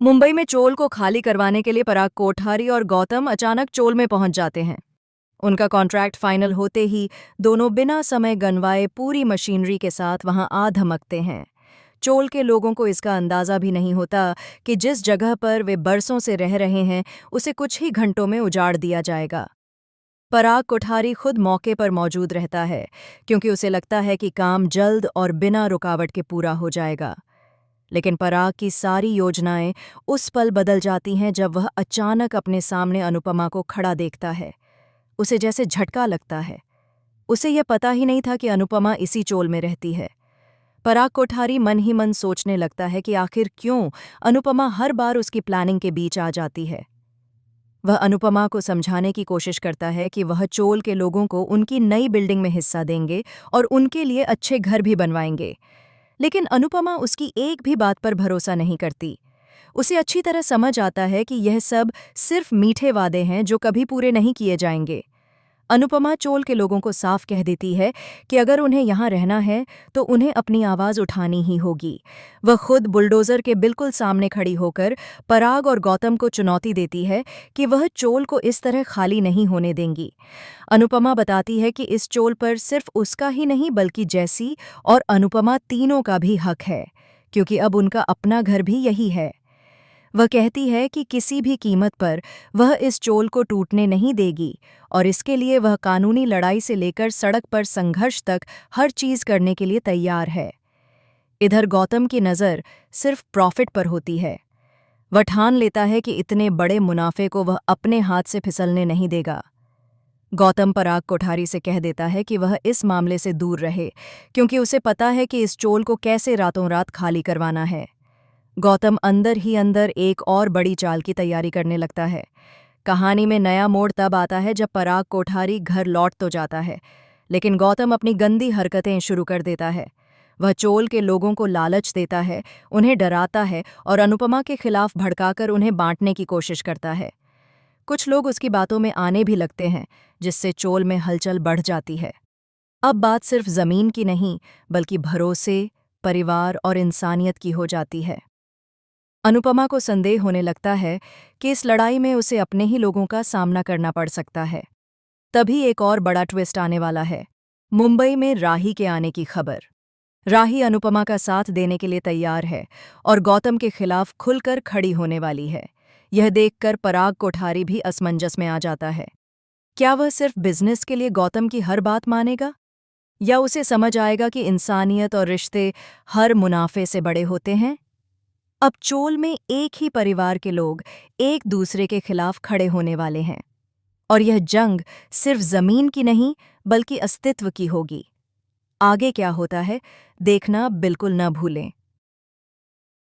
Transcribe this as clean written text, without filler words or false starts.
मुंबई में चोल को खाली करवाने के लिए पराग कोठारी और गौतम अचानक चोल में पहुंच जाते हैं। उनका कॉन्ट्रैक्ट फाइनल होते ही दोनों बिना समय गंवाए पूरी मशीनरी के साथ वहां आ धमकते हैं। चोल के लोगों को इसका अंदाजा भी नहीं होता कि जिस जगह पर वे बरसों से रह रहे हैं उसे कुछ ही घंटों में उजाड़ दिया जाएगा। पराग कोठारी खुद मौके पर मौजूद रहता है क्योंकि उसे लगता है कि काम जल्द और बिना रुकावट के पूरा हो जाएगा। लेकिन पराग की सारी योजनाएं उस पल बदल जाती हैं जब वह अचानक अपने सामने अनुपमा को खड़ा देखता है। उसे जैसे झटका लगता है। उसे यह पता ही नहीं था कि अनुपमा इसी चोल में रहती है। पराग कोठारी मन ही मन सोचने लगता है कि आखिर क्यों अनुपमा हर बार उसकी प्लानिंग के बीच आ जाती है। वह अनुपमा को समझाने की कोशिश करता है कि वह चोल के लोगों को उनकी नई बिल्डिंग में हिस्सा देंगे और उनके लिए अच्छे घर भी बनवाएंगे। लेकिन अनुपमा उसकी एक भी बात पर भरोसा नहीं करती। उसे अच्छी तरह समझ आता है कि यह सब सिर्फ मीठे वादे हैं जो कभी पूरे नहीं किए जाएंगे। अनुपमा चोल के लोगों को साफ कह देती है कि अगर उन्हें यहाँ रहना है तो उन्हें अपनी आवाज़ उठानी ही होगी। वह खुद बुलडोज़र के बिल्कुल सामने खड़ी होकर पराग और गौतम को चुनौती देती है कि वह चोल को इस तरह खाली नहीं होने देंगी। अनुपमा बताती है कि इस चोल पर सिर्फ उसका ही नहीं बल्कि जैसी और अनुपमा तीनों का भी हक है, क्योंकि अब उनका अपना घर भी यही है। वह कहती है कि किसी भी कीमत पर वह इस चोल को टूटने नहीं देगी और इसके लिए वह कानूनी लड़ाई से लेकर सड़क पर संघर्ष तक हर चीज़ करने के लिए तैयार है। इधर गौतम की नज़र सिर्फ प्रॉफिट पर होती है। वह ठान लेता है कि इतने बड़े मुनाफे को वह अपने हाथ से फिसलने नहीं देगा। गौतम पराग कोठारी से कह देता है कि वह इस मामले से दूर रहे, क्योंकि उसे पता है कि इस चोल को कैसे रातों रात खाली करवाना है। गौतम अंदर ही अंदर एक और बड़ी चाल की तैयारी करने लगता है। कहानी में नया मोड़ तब आता है जब पराग कोठारी घर लौट तो जाता है, लेकिन गौतम अपनी गंदी हरकतें शुरू कर देता है। वह चोल के लोगों को लालच देता है, उन्हें डराता है और अनुपमा के खिलाफ भड़काकर उन्हें बांटने की कोशिश करता है। कुछ लोग उसकी बातों में आने भी लगते हैं, जिससे चोल में हलचल बढ़ जाती है। अब बात सिर्फ जमीन की नहीं, बल्कि भरोसे, परिवार और इंसानियत की हो जाती है। अनुपमा को संदेह होने लगता है कि इस लड़ाई में उसे अपने ही लोगों का सामना करना पड़ सकता है। तभी एक और बड़ा ट्विस्ट आने वाला है। मुंबई में राही के आने की खबर। राही अनुपमा का साथ देने के लिए तैयार है और गौतम के खिलाफ खुलकर खड़ी होने वाली है। यह देखकर पराग कोठारी भी असमंजस में आ जाता है। क्या वह सिर्फ बिजनेस के लिए गौतम की हर बात मानेगा, या उसे समझ आएगा कि इंसानियत और रिश्ते हर मुनाफे से बड़े होते हैं? अब चोल में एक ही परिवार के लोग एक दूसरे के खिलाफ खड़े होने वाले हैं, और यह जंग सिर्फ जमीन की नहीं बल्कि अस्तित्व की होगी। आगे क्या होता है, देखना बिल्कुल न भूलें।